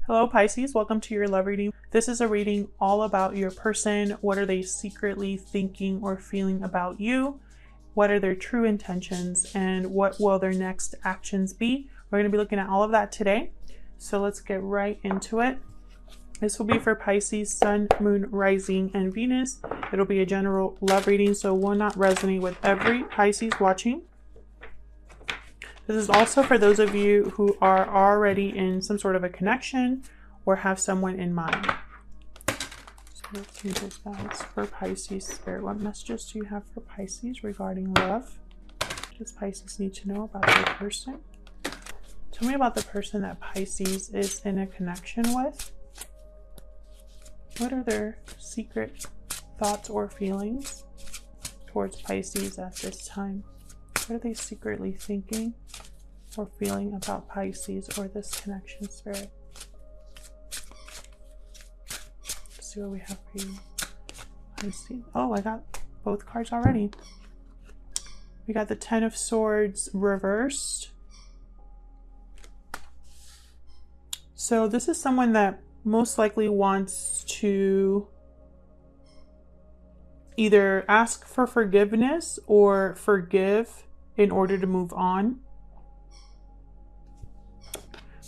Hello Pisces, welcome to your love reading. This is a reading all about your person. What are they secretly thinking or feeling about you? What are their true intentions and what will their next actions be? We're going to be looking at all of that today. So let's get right into it. This will be for Pisces, Sun, Moon, Rising, and Venus. It'll be a general love reading, so it will not resonate with every Pisces watching. This is also for those of you who are already in some sort of a connection or have someone in mind. So let's see this, guys. For Pisces Spirit, what messages do you have for Pisces regarding love? What does Pisces need to know about their person? Tell me about the person that Pisces is in a connection with. What are their secret thoughts or feelings towards Pisces at this time? What are they secretly thinking or feeling about Pisces or this connection, Spirit? Let's see what we have for you, Pisces. Oh, I got both cards already. We got the Ten of Swords reversed. So this is someone that most likely wants to either ask for forgiveness or forgive in order to move on.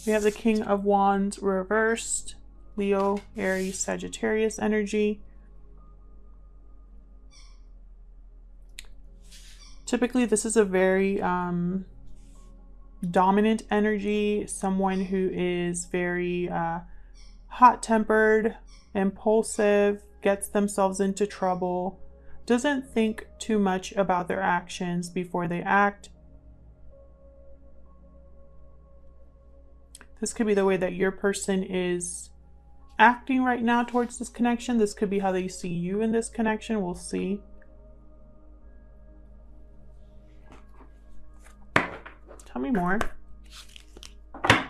We have the King of Wands reversed, Leo, Aries, Sagittarius energy. Typically, this is a very dominant energy, someone who is very hot-tempered, impulsive, gets themselves into trouble, doesn't think too much about their actions before they act. This could be the way that your person is acting right now towards this connection. This could be how they see you in this connection. We'll see. Tell me more. Tell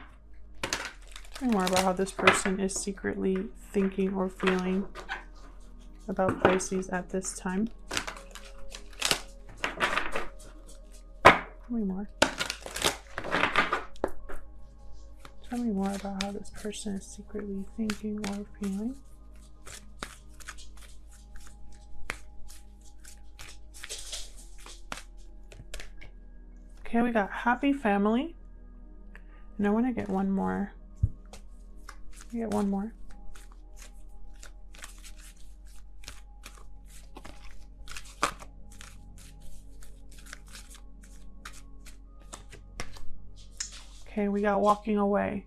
me more about how this person is secretly thinking or feeling about Pisces at this time. Tell me more. Tell me more about how this person is secretly thinking or feeling. Okay, we got happy family. And I want to get one more. Get one more. Okay, we got walking away.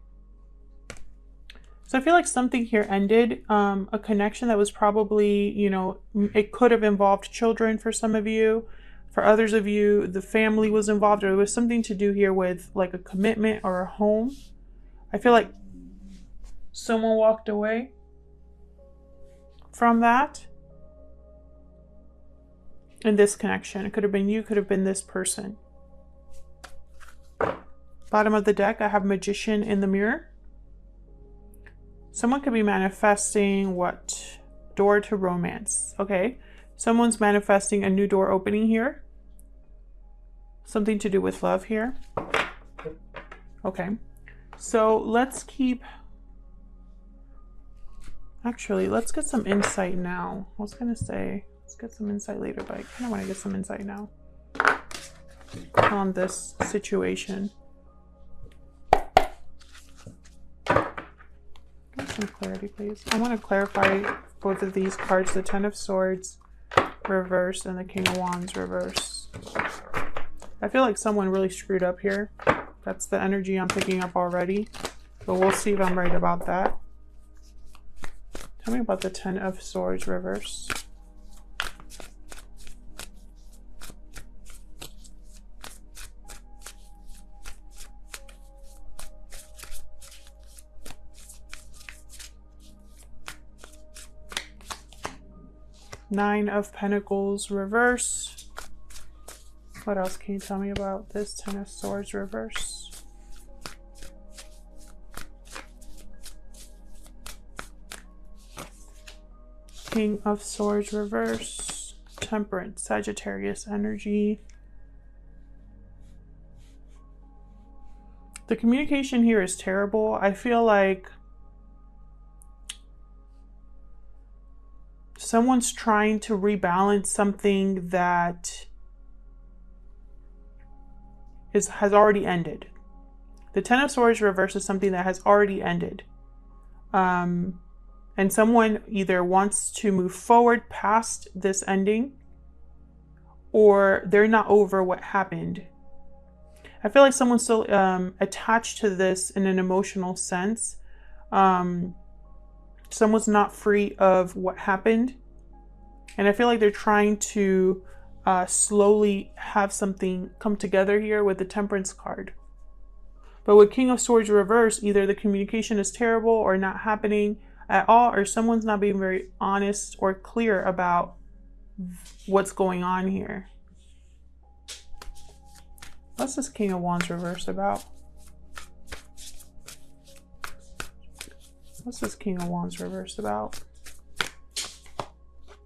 So I feel like something here ended, a connection that was probably, you know, it could have involved children for some of you. For others of you, the family was involved, or it was something to do here with like a commitment or a home. I feel like someone walked away from that in this connection. It could have been you, could have been this person. Bottom of the deck, I have Magician in the Mirror. Someone could be manifesting what? Door to romance. Okay. Someone's manifesting a new door opening here. Something to do with love here. Okay. So let's keep... Actually, let's get some insight now. I was going to say, let's get some insight later, but I kind of want to get some insight now on this situation. Some clarity, please. I want to clarify both of these cards, the Ten of Swords reverse and the King of Wands reverse. I feel like someone really screwed up here. That's the energy I'm picking up already, but we'll see if I'm right about that. Tell me about the Ten of Swords reverse. Nine of Pentacles reverse. What else can you tell me about this Ten of Swords reverse? King of Swords reverse. Temperance, Sagittarius energy. The communication here is terrible. I feel like someone's trying to rebalance something that has already ended. The Ten of Swords reverse is something that has already ended. And someone either wants to move forward past this ending, or they're not over what happened. I feel like someone's still attached to this in an emotional sense. Someone's not free of what happened. And I feel like they're trying to slowly have something come together here with the Temperance card. But with King of Swords reverse, either the communication is terrible or not happening at all, or someone's not being very honest or clear about what's going on here. What's this King of Wands reverse about? What's this King of Wands reverse about?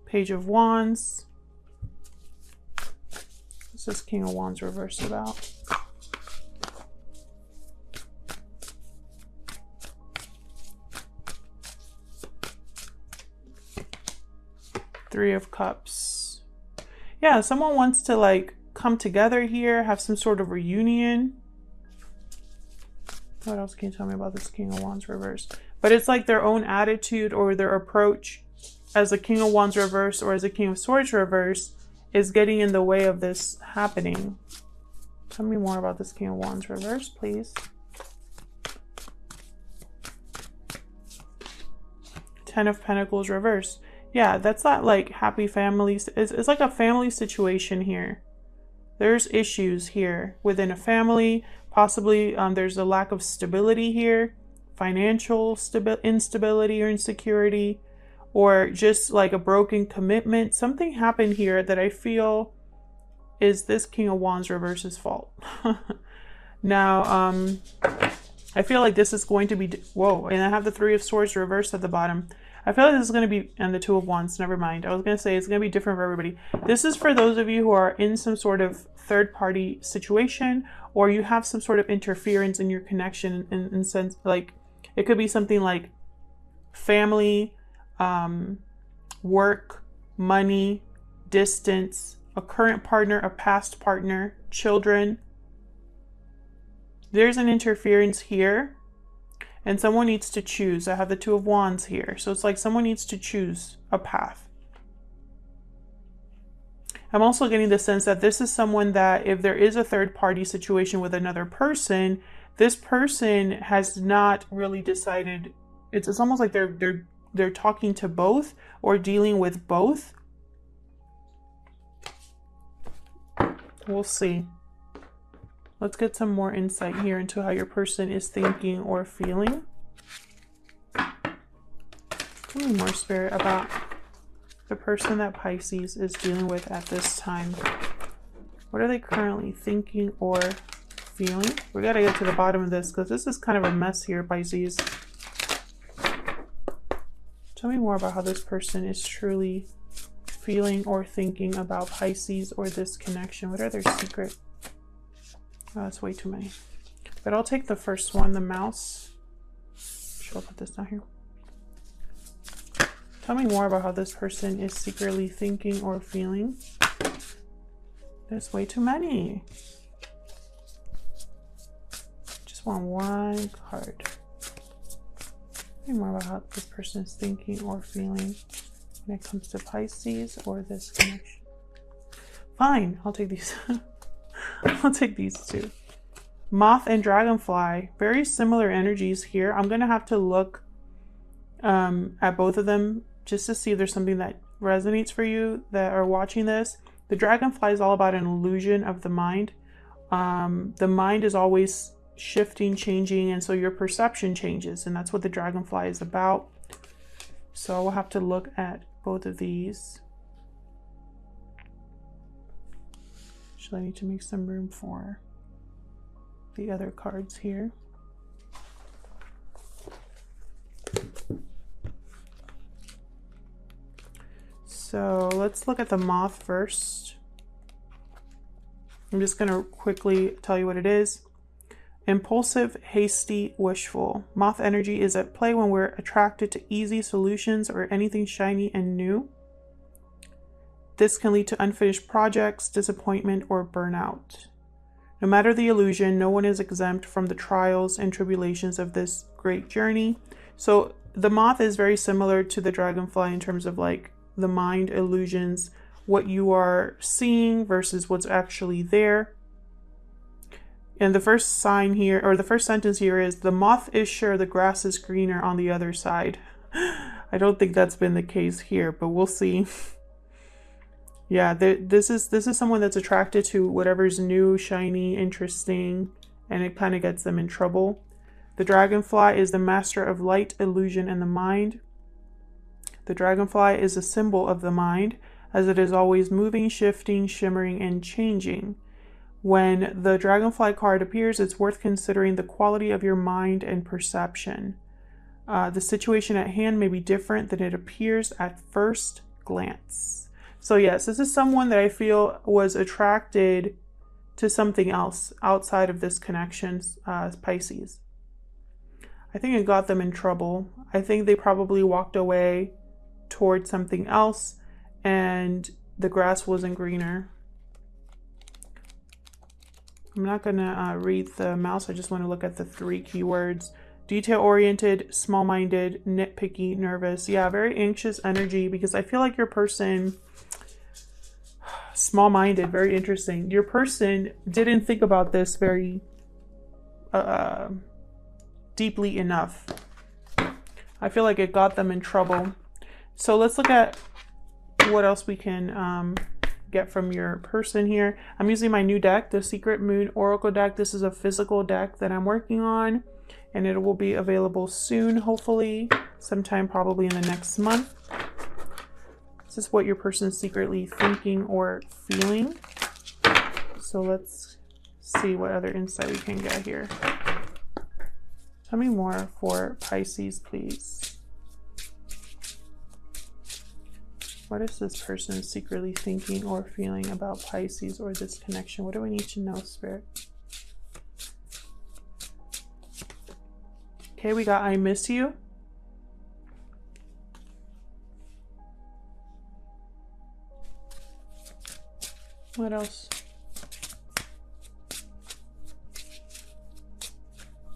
Page of Wands. What's this King of Wands reverse about? Three of Cups. Yeah, someone wants to like come together here, have some sort of reunion. What else can you tell me about this King of Wands reverse? But it's like their own attitude or their approach as a King of Wands reverse or as a King of Swords reverse is getting in the way of this happening. Tell me more about this King of Wands reverse, please. Ten of Pentacles reverse. Yeah, that's not like happy families. It's like a family situation here. There's issues here within a family. Possibly there's a lack of stability here. Financial instability or insecurity. Or just like a broken commitment. Something happened here that I feel is this King of Wands reverse's fault. Now, I feel like this is going to be... Whoa, and I have the Three of Swords reversed at the bottom. I feel like this is going to be, and the Two of Wands, never mind. I was going to say it's going to be different for everybody. This is for those of you who are in some sort of third-party situation, or you have some sort of interference in your connection in sense, like, it could be something like family, work, money, distance, a current partner, a past partner, children. There's an interference here. And someone needs to choose. I have the Two of Wands here. So it's like someone needs to choose a path. I'm also getting the sense that this is someone that if there is a third party situation with another person, this person has not really decided. It's almost like they're talking to both or dealing with both. We'll see. Let's get some more insight here into how your person is thinking or feeling. Tell me more, Spirit, about the person that Pisces is dealing with at this time. What are they currently thinking or feeling? We got to get to the bottom of this because this is kind of a mess here, Pisces. Tell me more about how this person is truly feeling or thinking about Pisces or this connection. What are their secrets? Oh, that's way too many. But I'll take the first one, the mouse. I'll put this down here. Tell me more about how this person is secretly thinking or feeling. There's way too many. Just want one card. Tell me more about how this person is thinking or feeling when it comes to Pisces or this connection. Fine, I'll take these. I'll take these two. Moth and Dragonfly. Very similar energies here. I'm going to have to look at both of them just to see if there's something that resonates for you that are watching this. The Dragonfly is all about an illusion of the mind. The mind is always shifting, changing, and so your perception changes, and that's what the Dragonfly is about. So we'll have to look at both of these. Actually, I need to make some room for the other cards here. So let's look at the Moth first. I'm just going to quickly tell you what it is. Impulsive, hasty, wishful. Moth energy is at play when we're attracted to easy solutions or anything shiny and new. This can lead to unfinished projects, disappointment, or burnout. No matter the illusion, no one is exempt from the trials and tribulations of this great journey. So the moth is very similar to the dragonfly in terms of like the mind illusions, what you are seeing versus what's actually there. And the first sign here, or the first sentence here is, the moth is sure the grass is greener on the other side. I don't think that's been the case here, but we'll see. Yeah, this is someone that's attracted to whatever's new, shiny, interesting, and it kind of gets them in trouble. The dragonfly is the master of light, illusion, and the mind. The dragonfly is a symbol of the mind, as it is always moving, shifting, shimmering, and changing. When the dragonfly card appears, it's worth considering the quality of your mind and perception. The situation at hand may be different than it appears at first glance. So yes, this is someone that I feel was attracted to something else outside of this connection, Pisces. I think it got them in trouble. I think they probably walked away towards something else and the grass wasn't greener. I'm not going to read the mouse. I just want to look at the 3 keywords. Detail-oriented, small-minded, nitpicky, nervous. Yeah, very anxious energy, because I feel like your person, small-minded, very interesting. Your person didn't think about this very deeply enough. I feel like it got them in trouble. So let's look at what else we can get from your person here. I'm using my new deck, the Secret Moon Oracle deck. This is a physical deck that I'm working on, and it will be available soon, hopefully, sometime probably in the next month. This is what your person's secretly thinking or feeling. So let's see what other insight we can get here. Tell me more for Pisces, please. What is this person secretly thinking or feeling about Pisces or this connection? What do we need to know, Spirit? Okay, we got I miss you. What else?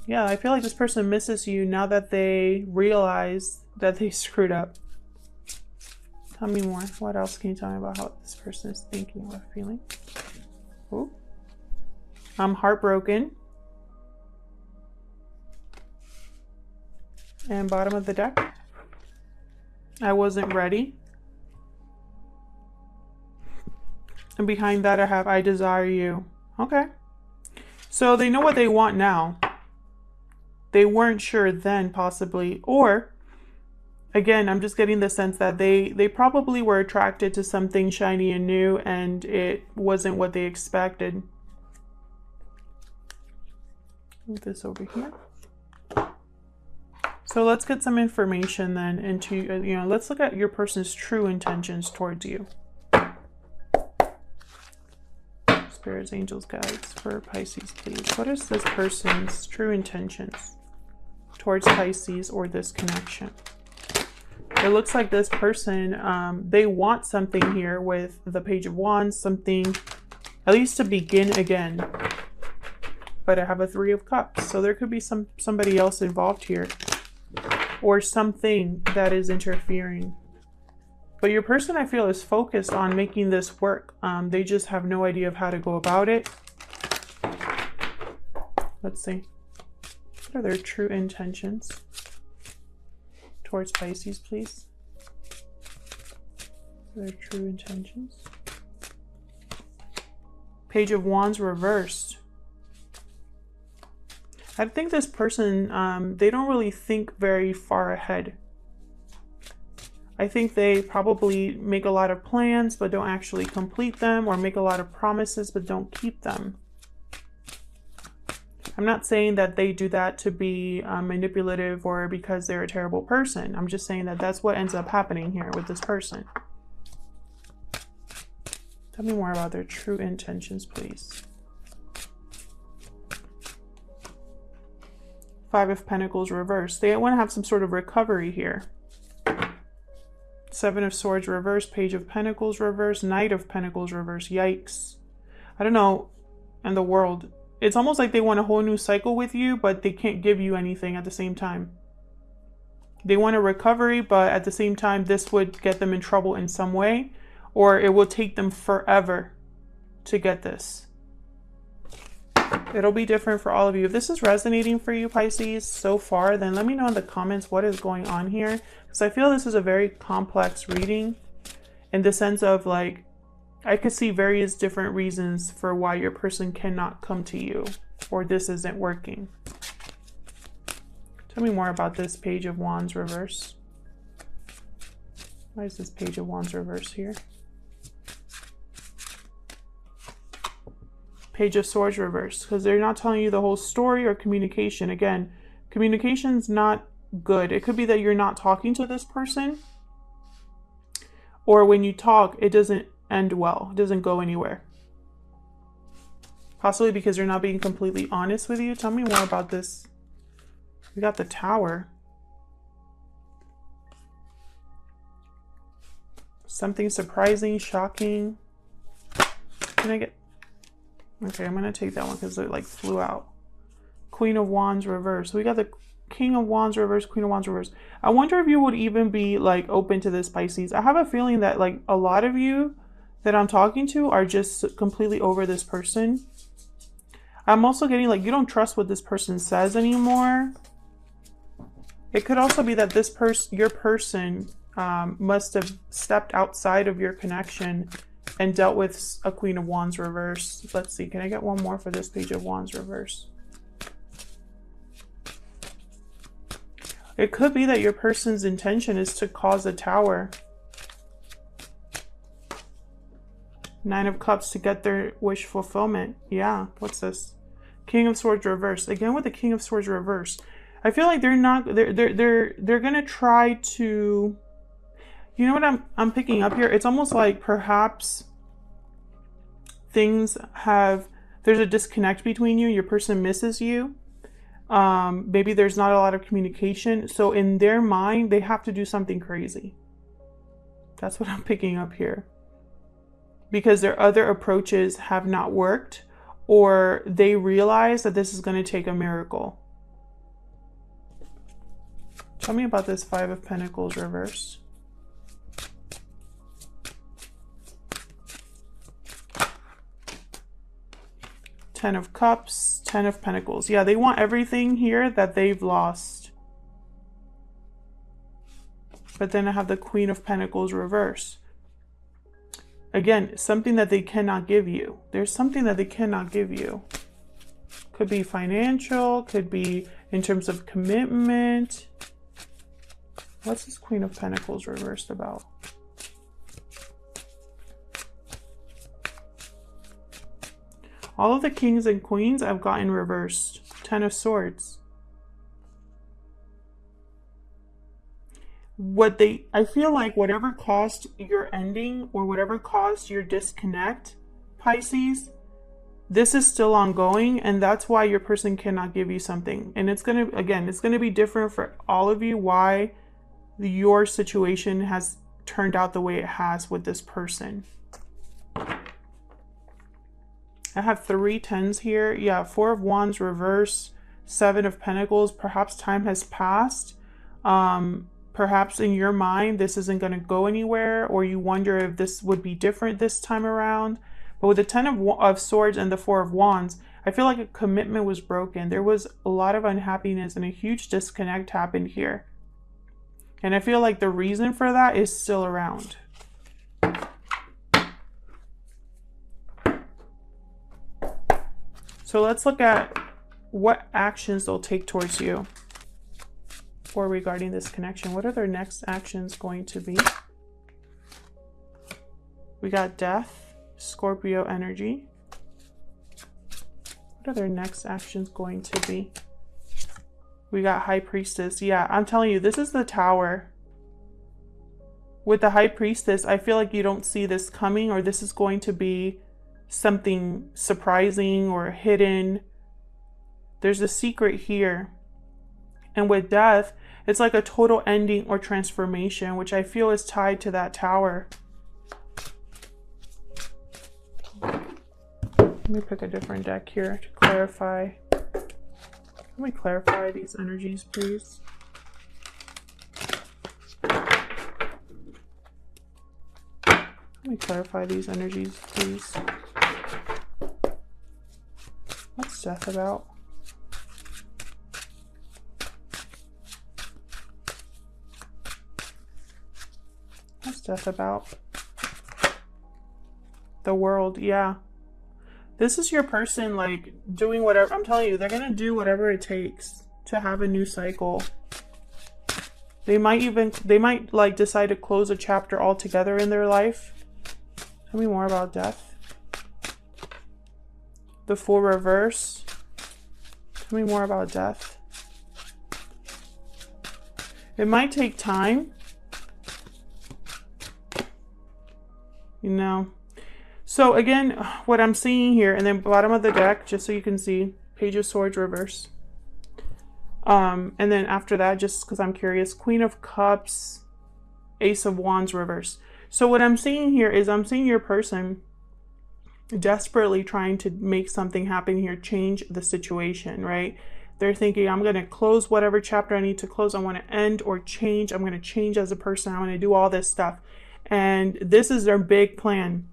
Yeah, I feel like this person misses you now that they realize that they screwed up. Tell me more. What else can you tell me about how this person is thinking or feeling? Ooh. I'm heartbroken. And bottom of the deck. I wasn't ready. And behind that I have I desire you. Okay. So they know what they want now. They weren't sure then, possibly. Or, again, I'm just getting the sense that they probably were attracted to something shiny and new, and it wasn't what they expected. Move this over here. So let's get some information then into, let's look at your person's true intentions towards you. Spirits, angels, guides for Pisces, please. What is this person's true intentions towards Pisces or this connection? It looks like this person, they want something here with the Page of Wands, something at least to begin again. But I have a 3 of Cups, so there could be somebody else involved here, or something that is interfering. But your person, I feel, is focused on making this work. They just have no idea of how to go about it. Let's see. What are their true intentions towards Pisces, please? Their true intentions. Page of Wands reversed. I think this person, they don't really think very far ahead. I think they probably make a lot of plans but don't actually complete them, or make a lot of promises but don't keep them. I'm not saying that they do that to be manipulative or because they're a terrible person. I'm just saying that that's what ends up happening here with this person. Tell me more about their true intentions, please. 5 of Pentacles reversed. They want to have some sort of recovery here. Seven of Swords reverse, Page of Pentacles reverse, Knight of Pentacles reverse. Yikes. I don't know. And the World. It's almost like they want a whole new cycle with you, but they can't give you anything at the same time. They want a recovery, but at the same time, this would get them in trouble in some way, or it will take them forever to get this. It'll be different for all of you. If this is resonating for you, Pisces, so far, then let me know in the comments what is going on here, because I feel this is a very complex reading in the sense of, like, I could see various different reasons for why your person cannot come to you, or this isn't working. Tell me more about this Page of Wands reverse. Why is this Page of Wands reverse here? Page of Swords reverse, because they're not telling you the whole story or communication. Again, communication's not good. It could be that you're not talking to this person, or when you talk, it doesn't end well. It doesn't go anywhere. Possibly because they're not being completely honest with you. Tell me more about this. We got the Tower. Something surprising, shocking. Can I get... Okay, I'm going to take that one because it like flew out. Queen of Wands reverse. So we got the King of Wands reverse, Queen of Wands reverse. I wonder if you would even be like open to this, Pisces. I have a feeling that like a lot of you that I'm talking to are just completely over this person. I'm also getting like you don't trust what this person says anymore. It could also be that this person, your person, must have stepped outside of your connection and dealt with a Queen of Wands reverse. Let's see, can I get one more for this Page of Wands reverse? It could be that your person's intention is to cause a Tower. Nine of Cups to get their wish fulfillment. Yeah, what's this? King of Swords reverse. Again with the King of Swords reverse. I feel like they're gonna try to, you know what I'm picking up here? It's almost like perhaps there's a disconnect between you. Your person misses you. Maybe there's not a lot of communication. So in their mind, they have to do something crazy. That's what I'm picking up here. Because their other approaches have not worked, or they realize that this is going to take a miracle. Tell me about this Five of Pentacles reverse. Ten of Cups, Ten of Pentacles. Yeah, they want everything here that they've lost. But then I have the Queen of Pentacles reverse. Again, something that they cannot give you. There's something that they cannot give you. Could be financial, could be in terms of commitment. What's this Queen of Pentacles reversed about? All of the kings and queens I've gotten reversed. Ten of Swords. I feel like whatever caused your ending or whatever caused your disconnect, Pisces, this is still ongoing, and that's why your person cannot give you something. And it's going to be different for all of you why your situation has turned out the way it has with this person. I have 3 tens here. Yeah, Four of Wands reverse, Seven of Pentacles. Perhaps time has passed. Perhaps in your mind, this isn't going to go anywhere, or you wonder if this would be different this time around. But with the Ten of Swords and the Four of Wands, I feel like a commitment was broken. There was a lot of unhappiness and a huge disconnect happened here. And I feel like the reason for that is still around. So let's look at what actions they'll take towards you. Or regarding this connection, what are their next actions going to be? We got Death, Scorpio energy. What are their next actions going to be? We got High Priestess. Yeah, I'm telling you, this is the Tower. With the High Priestess, I feel like you don't see this coming, or this is going to be something surprising or hidden. There's a secret here. And with Death, It's like a total ending or transformation, which I feel is tied to that Tower. Let me pick a different deck here to clarify. Let me clarify these energies, please. Let me clarify these energies, please. What's death about? What's death about? The world, yeah. This is your person, like, doing whatever. I'm telling you, they're going to do whatever it takes to have a new cycle. They might like decide to close a chapter altogether in their life. Tell me more about death. The Fool reverse. Tell me more about death. It might take time. You know. So again, what I'm seeing here, and then bottom of the deck, just so you can see, Page of Swords reverse. And then after that, just because I'm curious, Queen of Cups, Ace of Wands reverse. So what I'm seeing here is I'm seeing your person desperately trying to make something happen here, change the situation, right? They're thinking, I'm going to close whatever chapter I need to close. I want to end or change. I'm going to change as a person. I'm going to do all this stuff. And this is their big plan.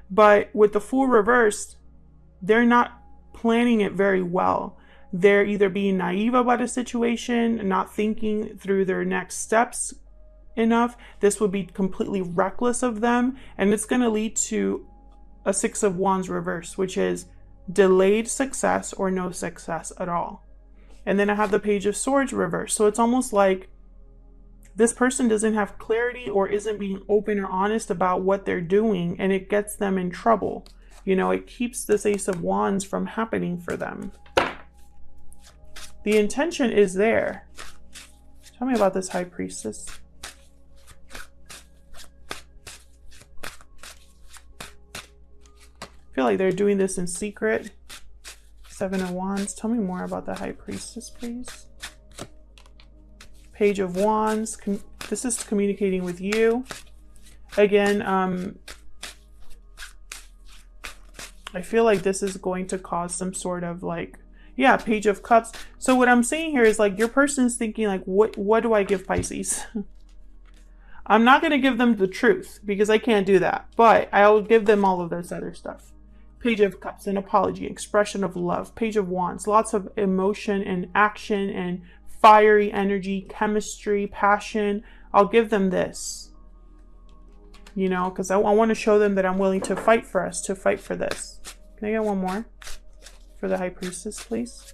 But with the Fool reversed, they're not planning it very well. They're either being naive about a situation, not thinking through their next steps enough. This would be completely reckless of them. And it's going to lead to a Six of Wands reverse, which is delayed success or no success at all. And then I have the Page of Swords reverse. So it's almost like this person doesn't have clarity or isn't being open or honest about what they're doing, and it gets them in trouble. You know, it keeps this Ace of Wands from happening for them. The intention is there. Tell me about this High Priestess. I feel like they're doing this in secret. Seven of Wands. Tell me more about the High Priestess, please. Page of Wands. This is communicating with you. Again, I feel like this is going to cause some sort of like, yeah, Page of Cups. So what I'm saying here is like your person's thinking like, what do I give Pisces? I'm not going to give them the truth because I can't do that, but I'll give them all of this other stuff. Page of Cups, an apology, expression of love. Page of Wands, lots of emotion and action and fiery energy, chemistry, passion. I'll give them this, you know, because I want to show them that I'm willing to fight for us, to fight for this. Can I get one more for the High Priestess, please?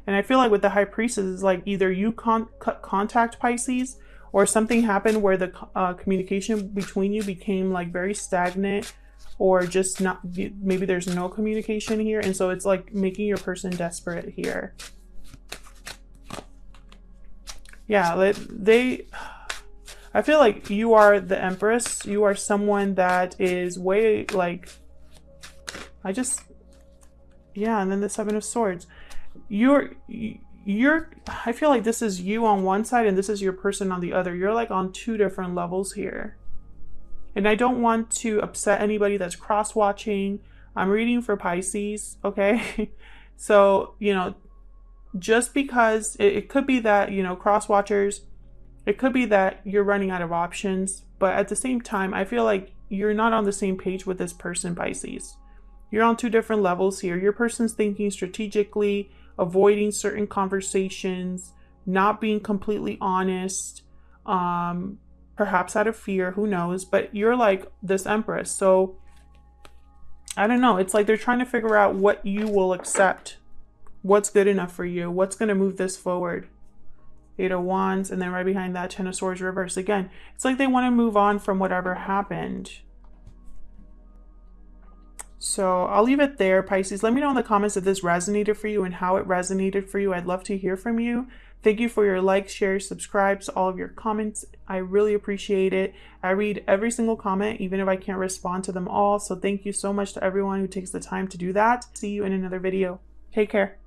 And I feel like with the High Priestess, it's like either you contact Pisces or something happened where the communication between you became like very stagnant, or just not, maybe there's no communication here. And so it's like making your person desperate here. Yeah, I feel like you are the Empress. You are someone that is way like, yeah, and then the Seven of Swords. I feel like this is you on one side and this is your person on the other. You're like on two different levels here. And I don't want to upset anybody that's cross-watching. I'm reading for Pisces, okay? So, you know, just because it could be that, you know, cross-watchers, it could be that you're running out of options. But at the same time, I feel like you're not on the same page with this person, Pisces. You're on two different levels here. Your person's thinking strategically, avoiding certain conversations, not being completely honest, perhaps out of fear, who knows, but you're like this Empress. So I don't know. It's like they're trying to figure out what you will accept, what's good enough for you, what's going to move this forward. Eight of Wands, and then right behind that, Ten of Swords reverse. Again, it's like they want to move on from whatever happened. So I'll leave it there, Pisces. Let me know in the comments if this resonated for you and how it resonated for you. I'd love to hear from you. Thank you for your likes, shares, subscribes, all of your comments. I really appreciate it. I read every single comment, even if I can't respond to them all. So thank you so much to everyone who takes the time to do that. See you in another video. Take care.